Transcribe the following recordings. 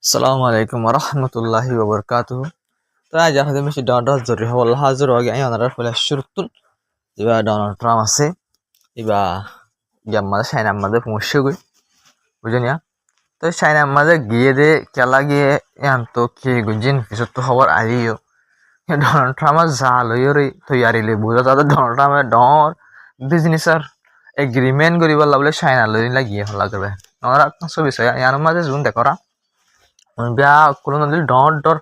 Assalamualaikum warahmatullahi wabarakatuh. তো আজ হাতে মেশি ডনাল্ড জরি হল হাজার আগে আই অনার ফলে শুরুতুন ইবা ডনাল্ড ট্রাম্প আছে ইবা ইয়াম্মাদে সাইনা আমাদের পৌঁছে গই বুঝনিয়া তো সাইনা আমাদের গিয়ে দে কেলা গিয়ে ইয়ান তো কে গুজিন কিছু তো খবর আইও ডনাল্ড ট্রাম্প জাল হইরে তৈয়ারিলে বুঝা তাদের ডনাল্ড ট্রাম্পের ডর বিজনেসর এগ্রিমেন্ট করিব লাগলে সাইনা লই লাগিয়ে হলা করবে ওরা সব বিষয় ইয়ার মাঝে জুন দেখরা বিয়া কোনো নদী ডর ডর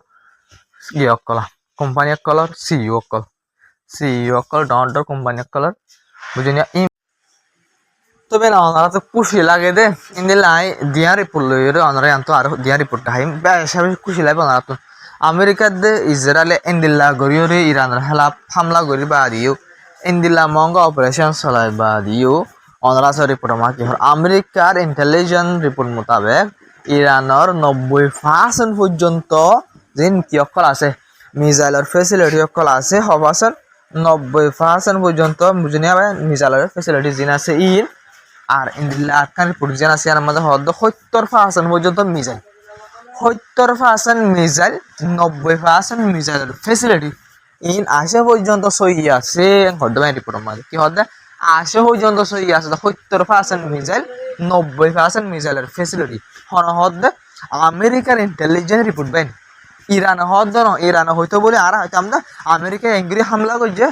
ইয়ে অকল কোম্পানি অকলর সিইও অকল ডর ডর কোম্পানি অকলর বুঝিনা ই তবে না ওনারা তো খুশি লাগে দে ইন্দি লাই দিয়া রিপোর্ট লই রে ওনারা আনতো আর দিয়া রিপোর্ট হাইম বেশ খুশি লাগে ওনারা তো আমেরিকার দে ইসরায়েলে ইন্দিল্লা গরিও রে ইরানের হেলা হামলা করি বা দিও ইন্দিল্লা মঙ্গা অপারেশন চলাই বা দিও ওনারা সব রিপোর্ট আমার কি হল আমেরিকার ইন্টেলিজেন্স রিপোর্ট মোতাবেক ইরানের 90% পর্যন্ত যেন কি অকল আছে মিসাইলের ফেসিলিটি অকল আছে হবাসের 90% পর্যন্ত বুঝিনি হবে মিসাইলের ফেসিলিটি যেন আছে ইন আর ইন্দিল্লা আটকান রিপোর্ট যেন আছে আমাদের হদ 70% পর্যন্ত মিসাইল 70% মিসাইল 90% মিসাইলের ফেসিলিটি ইন আসে পর্যন্ত সই আছে হদ রিপোর্ট আমাদের কি হদ আসে পর্যন্ত সই আছে 70% মিসাইল 90% মিসাইলের ফেসিলিটি হদ আমেরিকার ইন্টেলিজেন্স রিপোর্ট বাইন ইরান হদ ন ইরান হয়তো বলে আর হয়তো আমরা আমেরিকা এঙ্গিরি হামলা করছে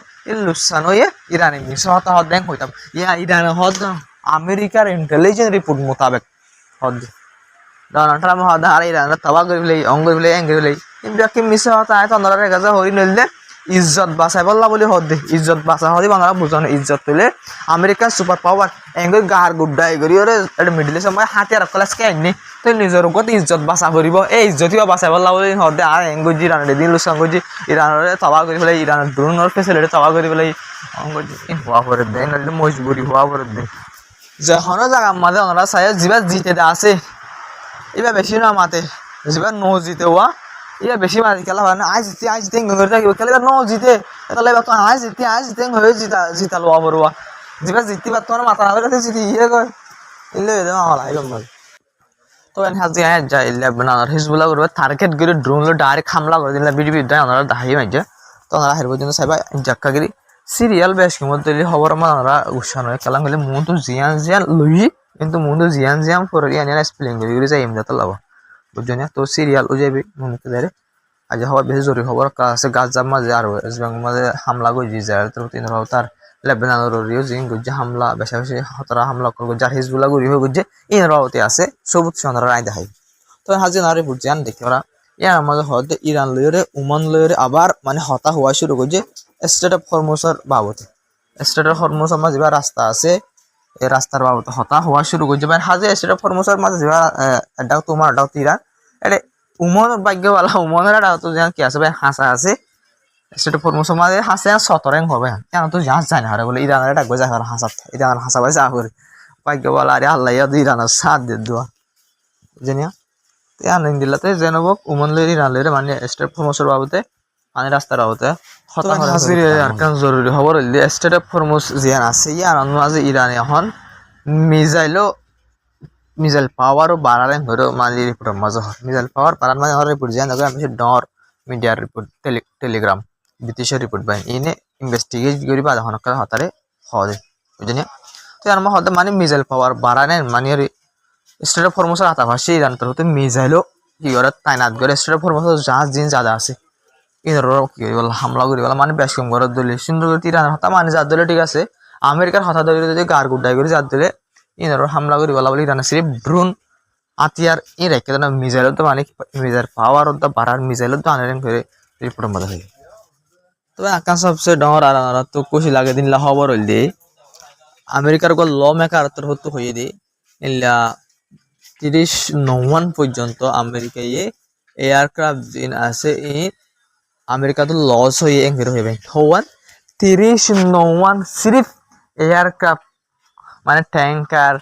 লুসান হয়ে ইরানে মিস হতা হদ ব্যাংক হইতাম ইয়া ইরান হদ আমেরিকার ইন্টেলিজেন্স রিপোর্ট মোতাবেক হদ ডোনাল্ড ট্রাম্প হদ আর ইরান তবা করি বলে অঙ্গ বলে এঙ্গিরি বলে কিন্তু কি মিস হতা হয় তন্দরা রেখা হরি নইলে ইজ্জত বাঁচাই বললা বলে হদ দে ইজ্জত বাঁচা হদি বাংলা বুঝানো ইজ্জত তুলে আমেরিকার সুপার পাওয়ার এঙ্গির গার গুড্ডা এগরি ওরে এটা মিডিল সময় হাতিয়ার কলেজ কে আইনি তো নিজের ওপর ইজ্জত বাঁচা করিব এই ইজ্জতিও বাঁচাই বললা বলে হদে আর এঙ্গুজি ইরানের দিন লুসান গুজি ইরানের তবা করি বলে ইরানের ড্রোনের ফেসিলিটি তবা করি বলে অঙ্গুজি হওয়া করে দেয় নইলে মজবুরি হওয়া করে দেয় যখনও জায়গা মাঝে ওনারা চাই যিবা জিতে আছে এবার বেশি না মাতে যিবা নো জিতে হওয়া ইয়া বেশি মারি খেলা হয় না আজ জিতে ঘুরে থাকিব খেলে ন জিতে তাহলে এবার তো আজ জিতে হয়ে জিতা লোয়া বড়ুয়া যিবা জিতি বা তোমার মাথা না জিতি ইয়ে কয় ইলে হলাই গম তো এন হাজি আয় যায় লেবানন আর হিজবুল্লাহ করবে টার্গেট করে ড্রোন লো ডাইরেক্ট হামলা করে দিলে বিডিবি দায় ওনারা দাহাই মাইছে তো ওনারা হেরব জন্য সাইবা জাক্কাগিরি সিরিয়াল বেশ কিমত দিলি খবর আমার ওনারা উৎসাহ হয়ে খেলা হলে মুন্তু জিয়ান লই কিন্তু মুন্তু জিয়ান করে ইয়ান স্পেলিং করে যাই এমনি তো লাভ বুঝছো না তো সিরিয়াল ও যাবে মুখে ধরে আজ হওয়ার বেশি জরুরি খবর আছে গাজার মাঝে আর ওয়েস্ট বেঙ্গল মাঝে হামলা করে যায় তিন তার লেবাননের জিং গুজে হামলা বেশি বেশি হতরা হামলা করবো যার হিজবুল্লাহ গুড়ি হয়ে গুজে ইনরাওতে আছে সবুজ চন্দ্র রায় দেখাই তো হাজি নারে বুঝান দেখি ওরা ইয়ার মাঝে হতে ইরান লইরে ওমান লইরে আবার মানে হতা হওয়া শুরু করছে স্টেট অফ হরমোসের বাবদে স্টেট অফ হরমোসের মাঝে যা রাস্তা আছে এই রাস্তার বাবদে হতা হওয়া শুরু করছে মানে হাজি স্টেট অফ হরমোসের মাঝে যা এটাও তোমার এটাও ইরান এটা উমন ভাগ্যওয়ালা উমনের এটা তো যেন কি আছে ভাই হাসা আছে সেটা ফরমোসের মাঝে হাসে সতরেং হবে কেন তো জাহাজ যায় না হারে বলে ইরানের ডাকবে যায় হাসাত ইরান হাসা ভাই যা করে ভাগ্যওয়ালা আরে আল্লাহ ইরানের সাথ দিয়ে দেওয়া জানিয়া আনিন দিলাতে জেনব উমন লইরি না লইরে মানে স্টেট ফরমোসের বাবদে মানে রাস্তার বাবদে হতা হাসির আর কান জরুরি খবর হইলে স্টেট অফ ফরমোস জিয়ান আছে ইয়ার মাঝে ইরান এখন মিসাইল পাওয়ারও বাড়ালে ধরো মালি রিপোর্ট মাঝে মিসাইল পাওয়ার বাড়ার মানে হওয়ার রিপোর্ট জিয়ান আমি ডর মিডিয়ার রিপোর্ট টেলিগ্রাম ব্রিটিশের রিপোর্ট বাই ইনে ইনভেস্টিগেট করি বা যখন হতারে হদে বুঝলি তো আর হতে মানে মিসাইল পাওয়ার বাড়ানে মানে স্টেট অফ ফরমোসের হাতা ভাসি ইরানটার হতে মিসাইলও কি করে তাইনাত করে স্টেট অফ ফরমোসের জাহাজ জিন জাদা আছে ইনার কি করি বল হামলা করি বলা মানে বেশ কম করে দিলে সুন্দর করে ইরানের হতা মানে যার দিলে ঠিক আছে আমেরিকার হতা ধরে যদি গার গুড্ডাই করে যার দিলে ইনার হামলা করি বলা বলে ইরানের সিরিফ ড্রোন আতিয়ার এই রেখে দেন মিসাইলত তো মানে মিসাইল পাওয়ার তো বাড়ার মিসাইলত তো আনেন করে রিপোর্টের মধ্যে হয়ে তবে আকাশ সবচেয়ে ডর আর তো খুশি লাগে দিন খবর হইল দিয়ে আমেরিকার গো ল মেকার তোর হতো হয়ে দিয়ে ইল্লা 30 পর্যন্ত আমেরিকায় এয়ারক্রাফট জিন আছে আমেরিকা তো লস হয়ে এঙ্গের হইবে হওয়ান 30 সিরিফ এয়ারক্রাফট মানে ট্যাঙ্কার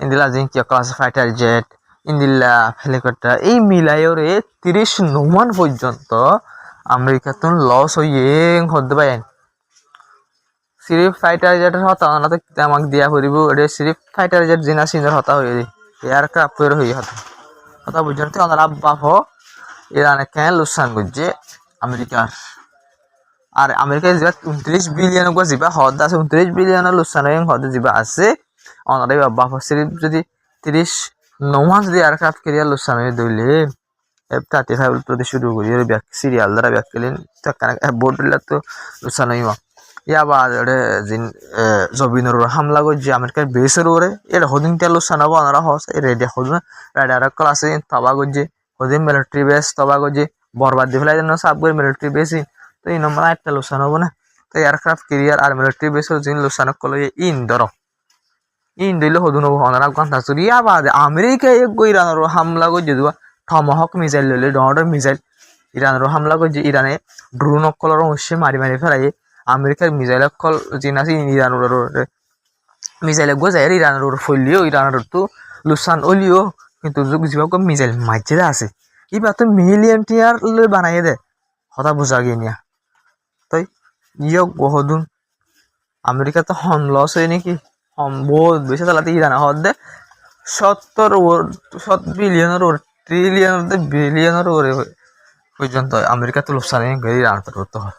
ইন্দিলা জিন কি ক্লাস ফাইটার জেট ইন্দিলা হেলিকপ্টার এই মিলাইরে 30 পর্যন্ত আমেরিকা তো লস হয়ে হতে পারেন সিরিফ ফাইটার জেটের হতা না তো আমাকে দিয়া করিব এটা সিরিফ ফাইটার জেট জিনা সিনের হতা হয়ে এয়ারক্রাফট হয়ে হতা কথা বুঝছেন তো ওনারা বাপ ইরানে কেন লুসান করছে আমেরিকার আর আমেরিকায় যা 29 বিলিয়ন যা হদ আছে 29 বিলিয়নের লুসান হদ যা আছে ওনারা বাপ সিরিপ যদি 39 যদি এয়ারক্রাফট ক্যারিয়ার লুসান দইলে F-35 প্রতি শুরু করি সিরিয়াল দ্বারা ব্যাকলিন বোর্ড তো লুসান ইয়া বা জবিনের হামলা করছে আমেরিকার বেসের ওরে এর হদিন তেল সানাবো ওনারা হস রেডি হদিন রাডার ক্লাসে তবা করছে হদিন মিলিটারি বেস তবা করছে বরবাদ দিয়ে ফেলাই জন্য সাব করে মিলিটারি বেসি তো এই নম্বর একটা লোকসান হবো না তো এয়ারক্রাফট ক্যারিয়ার আর মিলিটারি বেসের যিনি লোকসান করলো ইন ধরো ইন দিলে হদুন হবো ওনারা কথা চুরি ইয়া বাদে আমেরিকা ইরানের হামলা করছে দেওয়া টমাহক মিসাইল লইলে ডনাল্ড মিসাইল ইরানের হামলা করছে ইরানে ড্রোন অকলর অবশ্যই মারি মারি ফেলাই আমেরিকার মিসাইল অকল যিনি আছে ইরানের মিসাইল গোজাই ইরানের ফলিও ইরানের তো লুসান অলিও কিন্তু যুগ জীবক মিসাইল মাঝে আছে এবার তো মিলিয়ন টিয়ার লই বানাই দে হতা বোঝা গিয়ে নিয়া তাই ইয়ক বহুদুন আমেরিকা তো হন লস হয় নাকি হম বহুত বেশি চালাতে ইরান হদ দে 70 বিলিয়নের ওর ট্রিলিয়নের বিলিয়নের ওরে পর্যন্ত আমেরিকা তো লোকসান ইরান করতে হয়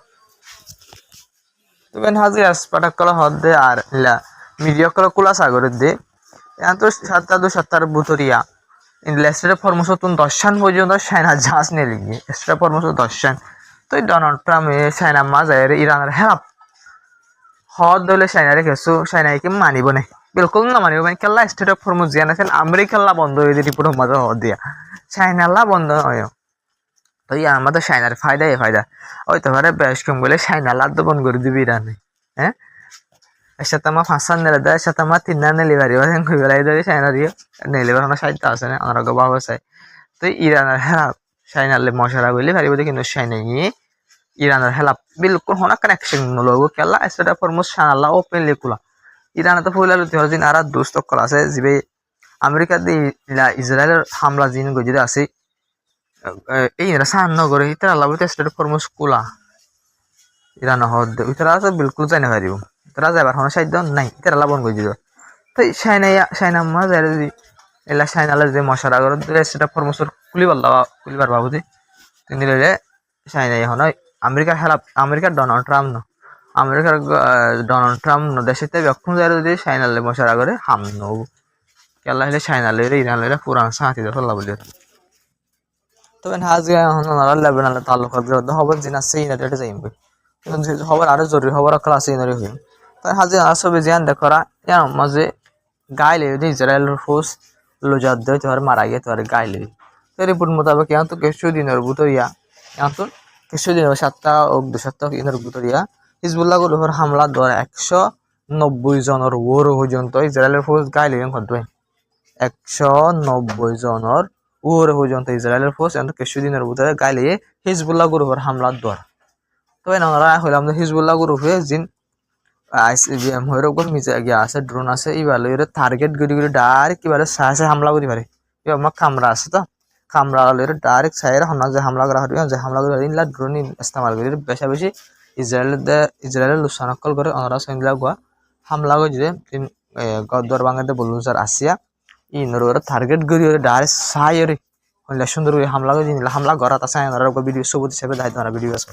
তবে হাজি আসপাটাক কলা হদ দে আর ইলা মিডিয়া কলা কুলা সাগরের দে এখন তো 7 বুতরিয়া ইন্ডাস্ট্রিয়াল ফরমোস তুন 10 পর্যন্ত চায়না জাহাজ নিয়ে লিখি এক্সট্রা ফরমোস 10 তো ডোনাল্ড ট্রাম্প চায়না মাঝে ইরানের হেরাপ হদ দলে চায়নারে গেছো চায়নাকে মানিব না বিলকুল না মানিব মানে কেলা স্টেট অফ ফরমোস জিয়া না আমেরিকাল্লা বন্ধ হয়ে দিয়ে রিপোর্ট মাঝে হদ দিয়া চায়নাল্লা বন্ধ হয় তো ইয়া আমাদের চায়নার ফায়দা ওই তো পারে বেশ কম বলে চায়নাল্লা তো বন্ধ করে দিবি ইরানে হ্যাঁ এর সাথে আমার 5 নেলে দেয় এর সাথে আমার 3 নেলি পারি কই বেলাই দেয় চায়না দিয়ে নেলে বানা সাইডটা আছে না আমার বাবা চাই তো ইরানের হেরা চায়নালে মশারা বলে পারিব কিন্তু চায়না ইরানের হেলা বিলকুল হনা কানেকশন নলগো কেলা এসটা ফরমোস শানাল্লা ওপেনলি কুলা ইরানে তো ফুলাল দিন আর দুষ্ট কল আছে জিবে আমেরিকা দি ইসরায়েলের হামলা জিন গজিরে আছে এই এরা সান নগরে ইতার আল্লাহ এসটা ফরমোস কুলা ইরান হদ ইতারা তো বিলকুল জানি পারিব তারা যাবার হনা সাধ্য নাই ইতার আল্লাহ বন গজির তো চায়না মা যায় যদি এলা চায়নালে যে মশারা করে এসটা ফরমোসর কুলিবার বাবুদি তিনি রে চায়না এখন আমেরিকার ডোনাল্ড ট্রাম্প ন আমেরিকার ডোনাল্ড ট্রাম্প ন দেশেতে যখন যায় যদি চায়নালে মশারা করে হাম নব কেলা হলে চায়নালে ইরান লইরা পুরান সাথী দল্লা বলি তবে হাজ এখন লেবানন তালুকাত খবর জিনা সেইনা ডেটে যাইম কিন্তু খবর আরো জরুরি খবর ক্লাস ইনারে হইম তাই হাজি আসবে জিয়ান দেখরা ইয়ার মাঝে গাইলে ইসরায়েলের ফোর্স লোজাদ দেয় তোর মারা গিয়ে তোর গাইলে তো রিপোর্ট মোতাবেক এখন তো কিছু দিনের ভিতরিয়া এখন তো কিছু দিন 2 সপ্তাহ ইনের ভিতরিয়া হিজবুল্লাহ গুলোর হামলা ধর 190 জনের ওর পর্যন্ত ইসরায়েলের ফোর্স গাইলে ঘটবে 190 জনের ওর পর্যন্ত ইসরায়েলের ফোর্স এখন কিছু দিনের ভিতরে গাইলে হিজবুল্লাহ গুলোর হামলা ধর তো এনারা হইলাম হিজবুল্লাহ গ্রুপে জিন আইসিবিএম হইরকম মিজা গিয়া আছে ড্রোন আছে ইবালে এর টার্গেট গড়ি ডাইরেক্ট কিবারে সাহসে হামলা করি পারে ইবা মা কামরা আছে তো কামরা এর ডাইরেক্ট সাইরে হনা যে হামলা করা হয় যে হামলা করে ইনলা ড্রোন ইস্তেমাল করে বেশি ইসরায়েলের লুসানকল করে ওনারা সেন্ডলা গোয়া হামলা করে যে গদর বাংলাতে বলুজার আসিয়া ইনর ওর টার্গেট গড়ি ডাইরেক্ট সাইরে হইলা সুন্দর করে হামলা করে হামলা করা তা সাই ওনারা ভিডিও সবুত হিসেবে দায়িত্ব ওনারা ভিডিও আছে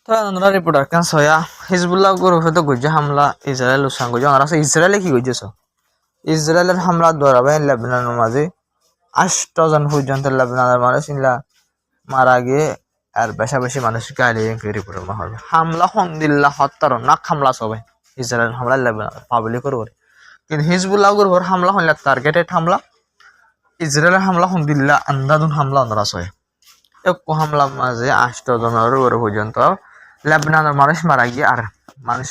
তো ওনারা রিপোর্টার কেন সয়া হিজবুল্লাহ গ্রুপে তো গুজে হামলা ইসরায়েল লুসান গুজে ওনারা ইসরায়েলে কি গুজেছ ইসরায়েলের হামলা ধরাবে লেবাননের মাঝে 8 জন পর্যন্ত লেবাননের মানুষ মারা গিয়ে আর বেশি মানুষ গাড়ি রিপোর্টার হবে হামলা হংদিল্লা হত্যার না হামলা সবাই ইসরায়েল হামলা লেবানন পাবলিক করে কিন্তু হিজবুল্লাহ গ্রুপের হামলা হইলে টার্গেটেড হামলা ইসরায়েলের হামলা হংদিল্লা আন্দাদুন হামলা ওনারা সয় চক্ষু হামলার মাঝে 8 জনের উপরে পর্যন্ত লেবাননের মানুষ মারা গিয়ে আর মানুষ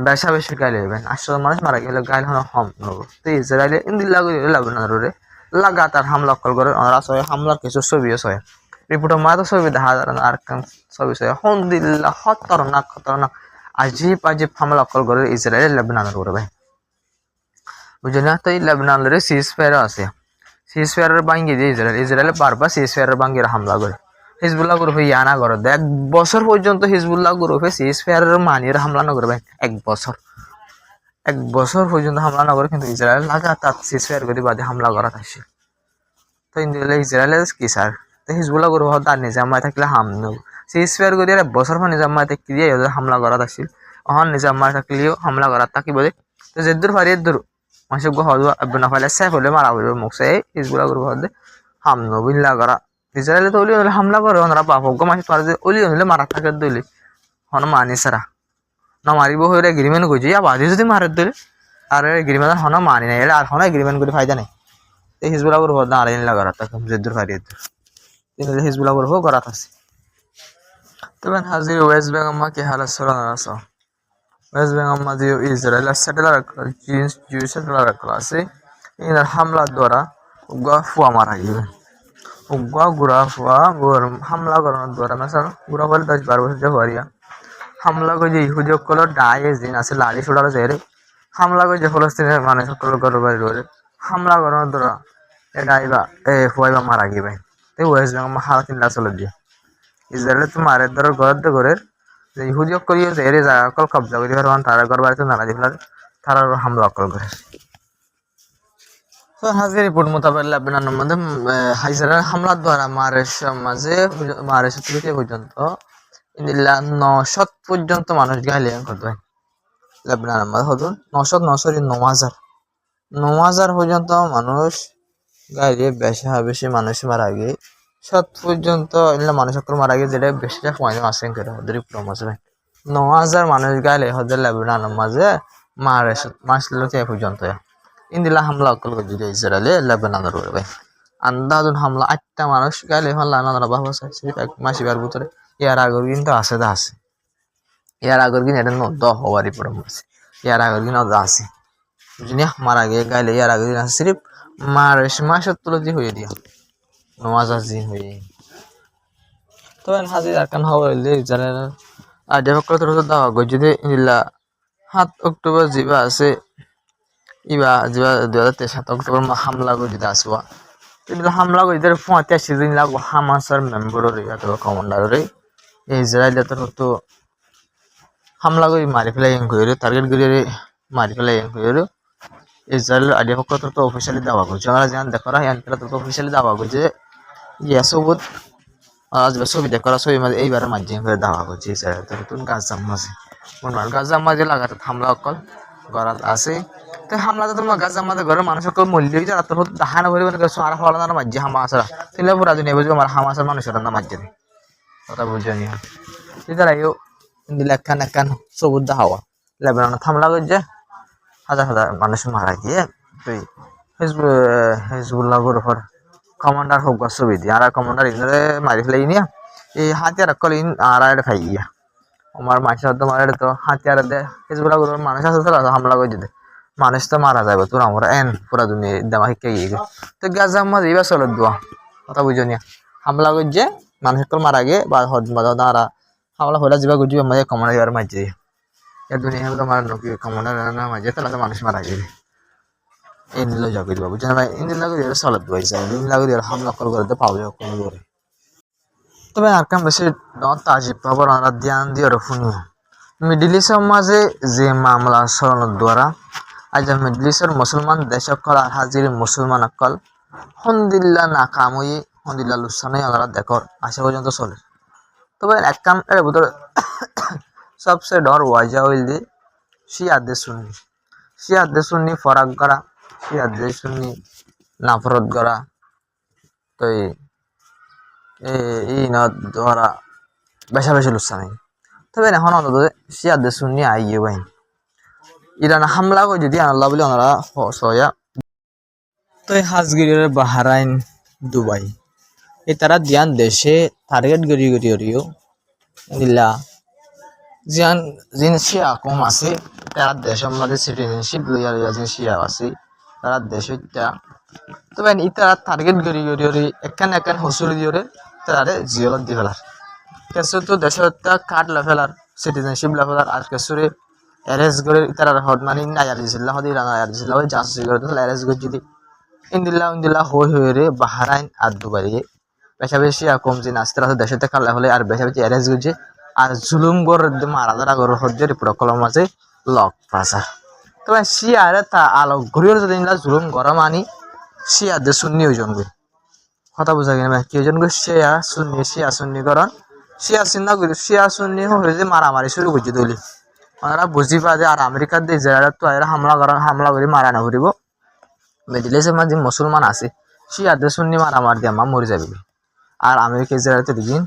বেশা বেশি গাইলে হবেন 8 জন মানুষ মারা গেলে গাইল হন হম নব তো ইসরায়েলে ইন্দিল্লা করে লেবাননের লাগাতার হামলা করে ওরা সবাই হামলার কিছু ছবিও সয় রিপোর্টের মাঝে ছবি দেখা যায় আর ছবি সয় হন্দিল্লা খতরনাক আজিব হামলা করে ইসরায়েল লেবাননের উপরে ভাই বুঝলি না তো এই লেবাননের সিজ ফায়ারও আছে সিজ ফায়ারের ভাঙ্গি দিয়ে ইসরায়েল বারবার সিজ ফায়ারের ভাঙ্গির হামলা করে হিজবুল্লাহ গ্রুপে ইয়ানা করে 1 বছর পর্যন্ত হিজবুল্লাহ গ্রুপে সিজ ফায়ারের মানির হামলা না করবে 1 বছর পর্যন্ত হামলা না করে কিন্তু ইসরায়েল লাগাতার সিজ ফায়ার করে বাদে হামলা করা থাকছে তো ইসরায়েলের কি স্যার তো হিজবুল্লাহ গ্রুপ তার নিজামায় থাকলে সিজ ফায়ার করে 1 বছর পর নিজামায় থাকলে হামলা করা থাকছিল অহন নিজামায় থাকলেও হামলা করা থাকি বলে তো যেদূর পারি এদূর মানুষ হওয়া না ফেলে সাইফ হলে মারা হইব মুখে হিজবুল্লাহ গ্রুপ হলে হামনো বিল্লা করা ইসরায়েলে তো অলি হামলা করে ওনারা বাপক মানুষ তোমার যে অলি হলে মারা থাকে দলি হন মানি সারা না মারিব হয়ে এগ্রিমেন্ট করছি আবাদি যদি মারে দিলে আর এগ্রিমেন্ট হন মানি নাই আর হন এগ্রিমেন্ট করে ফায়দা নেই এই হিজবুল্লাহ গ্রুপ না আর ইনলা করা থাকে যেদূর পারি এদূর হিজবুল্লাহ গ্রুপ করা আছে তবে হাজির ওয়েস্ট বেঙ্গল কি হালত সরানো আছে ওয়েস্ট বেঙ্গল মাঝে ইসরায়েল স্যাটেলার জিউ স্যাটেলার আছে ইনার হামলার দ্বারা ফুয়া মারা গেল গুড়া ফুয়া হামলা করানোর দ্বারা না স্যার গুড়া বলে 10-12 বছর হরিয়া হামলা করে যে ইহুদি সকল ডায়ে জিন আছে লাড়ি ছোড়ার জেরে হামলা করে যে ফলস্তিনের মানুষ সকল গর্বাই রয়ে হামলা করানোর দ্বারা ডাইবা ফুয়াইবা মারা গিয়ে এই ওয়েস্ট বেঙ্গল হালা চিন্তা চলে দিয়ে ইসরায়েলের তো মারের দ্বারা ঘরের ঘরের যে ইহুদি করিও যে এর জায়গা অকল কবজা করি পারবান তারা ঘর বাড়িতে নানা দিলার তারা হামলা অকল করে তো হাজির রিপোর্ট মোতাবেক লেবাননের মধ্যে ইসরায়েল হামলার দ্বারা মাঝে থেকে পর্যন্ত 900 পর্যন্ত মানুষ গাইলে হতো লেবাননের মধ্যে হতো 9,000 পর্যন্ত মানুষ গাইলে বেশি মানুষ মারা গিয়ে 7 পর্যন্ত মানুষ মারা গিয়ে যেটা বেশিটা পয়েন্ট আসেন করে ওদের রিপোর্ট মাঝে 9,000 মানুষ গাইলে হতো লেবাননের মাঝে মারছিল পর্যন্ত ইন্দিলা হামলা অকল করে দিল ইসরায়েলে লেবাননের উপরে ভাই আন্দাজুন হামলা 8টা মানুষ গাইলে হামলা নানা বাবা চাইছে 1 মাসিবার ভিতরে ইয়ার আগর কিন্তু আছে ইয়ার আগর কিন্তু এটা হওয়ারই পরে আছে ইয়ার আগর কিন্তু আছে বুঝলি মারা গিয়ে গাইলে ইয়ার আগর দিন আছে সিরিফ মাসের তুলতি হয়ে দিয়া 9,000 দিন হয়ে তবে হাজির আরকান হওয়া হইলে ইসরায়েল আর ডেভেলপ দেওয়া গই যদি ইন্দিলা 7 অক্টোবর জিবা আছে ইবা 2023 অক্টোবর হামলা করে দিতে আসবা কিন্তু হামলা করে দিতে 85 দিন লাগবো হামাসের মেম্বারের অথবা কমান্ডারের ইসরায়েল তো হামলা করে মারি ফেলাই করে টার্গেট করে মারি ফেলাই করে ইসরায়েল আইডিয়া পক্ষ তো অফিসিয়ালি দাওয়া করছে আমরা জান দেখরা ইয়ান তো অফিসিয়ালি দাওয়া করছে ইয়াসবুত আজ ছবি দেখরা ছবি মাঝে এইবারের মাধ্যমে করে দাওয়া করছে ইসরায়েল তো গাজার মাঝে লাগাতে হামলা অকল গড়াত আছে তো হামলা তো তোমার গাছ আমাদের ঘরের মানুষ মূল্য যারা তোর দাহানা ভরি সারা ফলানোর মাঝে হামাসরা তিনলে পুরা দুনিয়া বুঝবো আমার হামাসের মানুষের না মাঝে কথা বুঝে নি এটারাইও দিলে একখান সবুজ হাওয়া লেবানন হামলা করছে হাজার মানুষ মারা গিয়ে তুই হিজবুল্লাহ গ্রুপের কমান্ডার হোক ছবি দিয়ে আর কমান্ডার ইনরে মারি ফেলাই নিয়া এই হাতিয়ার কল ইন আর ফাই গিয়া আমার মাসের তো মারে তো হাতিয়ার দে হিজবুল্লাহ গ্রুপের মানুষ আছে তো হামলা করে দিতে মানুষ তো মারা যাবে তোর আমরা পুরা দুনিয়া দামা শিক্ষা গিয়ে তো গাছ মাঝে এবার চলে দোয়া কথা বুঝো নিয়া হামলা করছে মানুষ মারা গিয়ে বা দাঁড়া হামলা হলে যাবা গুজি মাঝে কমান্ডার মাঝে এর দুনিয়া তোমার নকি কমান্ডার মাঝে তাহলে মানুষ মারা গিয়ে এই নিল যাবে বুঝছেন ভাই ইন্দিন লাগে চলে দোয়াই যায় ইন্দিন লাগে হামলা করতে পাওয়া যায় কোনো করে তবে আর কাম বেশি তাজিব খবর আমরা ধ্যান দিয়ে শুনি মিডিল ইস্টের মাঝে যে মামলা চলানোর দ্বারা আজ মিডল ইস্টের মুসলমান দেশসকল আর হাজির মুসলমান অকল হন্দিল্লা নাকাম হয়ে হন্দিল্লা লুসানে আমরা দেখর আশা পর্যন্ত চলে তবে এক কাম এর ভিতরে সবচেয়ে ডর ওয়াজা হইল দিয়ে শিয়াদের শুনি ফরাক করা শিয়াদের শুনি নাফরত করা তো এই না ধরা বেশি লুসানে তবে এখন অন্তত শিয়াদের শুনি আইয়ে বাহিন ইরান হামলা করে যদি আল্লাহ বলে ওনারা সয়া তো হাজগিরের বাহারাইন দুবাই এই তারা দিয়ান দেশে টার্গেট গড়ি গড়ি গড়িও দিলা জিয়ান জিন শিয়া কম আছে তারা দেশের মধ্যে সিটিজেনশিপ লইয়া লইয়া যে শিয়া আছে তারা দেশ হইতা তবে ইতারা টার্গেট গড়ি গড়ি গড়ি একান হসুরি দিওরে তারারে জিয়লত দি ফেলার কেসু তো দেশের কার্ড লেফেলার সিটিজেনশিপ লেফেলার আর কেসুরে অ্যারেস্ট করে ইতারা হদ মানে নায়ার দিছিল হদি নায়ার দিছিল ওই জাসুসি করে তো অ্যারেস্ট করে যদি ইন্দিল্লা হই হই রে বাহারাইন আর দুবাই বেশা বেশি কম যে নাস্তার আছে দেশেতে কালা হলে আর বেশা বেশি অ্যারেস্ট করছে আর জুলুম গর মারা ধরা গর হজ্জের পুরো কলম আছে লক পাসা তবে শিয়ারে তা আলোক ঘুরিয়ে যদি জুলুম গরা মানি শিয়াদের সুন্নি ওজন গই কথা বোঝা গেল কি ওজন গই শিয়া সুন্নি করন শিয়া চিন্তা করি শিয়া সুন্নি হলে যে মারামারি শুরু করছে দলি ওনারা বুঝি পা যে আর আমেরিকার দিয়ে ইসরায়েল তো এরা হামলা করে মারা না ঘুরিব মিডিল ইস্টের মাঝে মুসলমান আছে শিয়াদের সুন্নি মারামার দিয়ে আমার মরে যাবে আর আমেরিকা ইসরায়েলতে দিন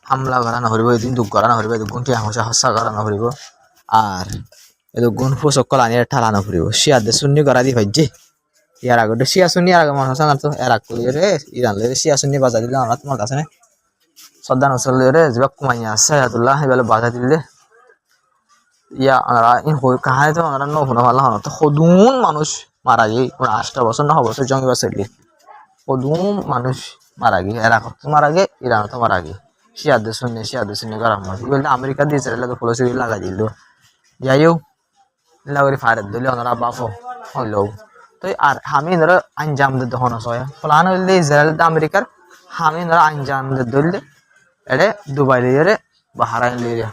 হামলা করা না হরিব এদিন দুঃখ করা না হরিব এদিন গুণটি হসা করা না হরিব আর এদিন গুণ ফুসকল আনি ঠালা না হরিব শিয়াদের সুন্নি করা দি ভাইজি ইয়ার আগতে শিয়া সুন্নি আর আগে মানুষ তো এর আগ করি রে ইরান রে শিয়া সুন্নি বাজা দিলে আমরা তোমার কাছে না সদ্দান হোসেন রে যেবা কুমাইয়া আছে আয়াতুল্লাহ এবেলে বাজা দিলে ইয়া আমরা ইন হই কাহায় তো আমরা নফুনা ভালো হন তো সদুন মানুষ মারা গিয়ে 8 বছর 9 বছর জঙ্গি বাসলি সদুন মানুষ মারা গিয়ে এরা কত মারা গিয়ে ইরান তো মারা গিয়ে শিয়াদের সুন্নি করা মাঝে বলতে আমেরিকা দিয়ে ইসরায়েল তো পলিসি লাগা দিল যাইও লাগরি ফারেদ দিলে ওনারা বাফো হইল তো আর আমি ধরো আঞ্জাম দিতে হন সয় প্লান হইলে ইসরায়েল আমেরিকার আমি ধরো আঞ্জাম দিলে এড়ে দুবাই লিয়ে বাহারাইন লিয়ে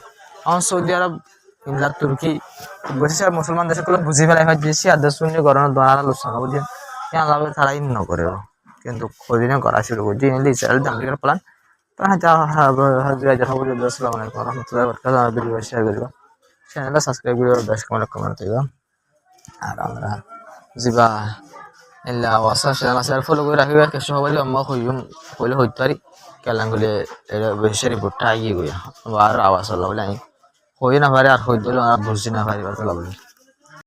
আমার সৌদি আরব ইংলা তুর্কি বসে মুসলমান দেশগুলো বুঝি ফেলাই হয় যে শিয়াদের সুন্নি গরমের দ্বারা আলোচনা বুঝছেন তারা ইন করে কিন্তু কদিনে করা শুরু করছি ইসরায়েল আমেরিকার প্লান আসসালামু আলাইকুম রহমতুল্লাহ ভিডিও শেয়ার করব চ্যানেলটা সাবস্ক্রাইব করে বেশ কমেন্ট করব আর আমরা জিবা এলা ওয়াসা চ্যানেল ফলো করে রাখিবা কিছু হইলে আমরা হইলে হইতে পারি কেলাঙ্গুলে এটা বেশি রিপোর্টটা আইয়ে গিয়া আর আওয়াজ হলো বলে হই না পারে আর হইতে হলে বুঝছি না পারি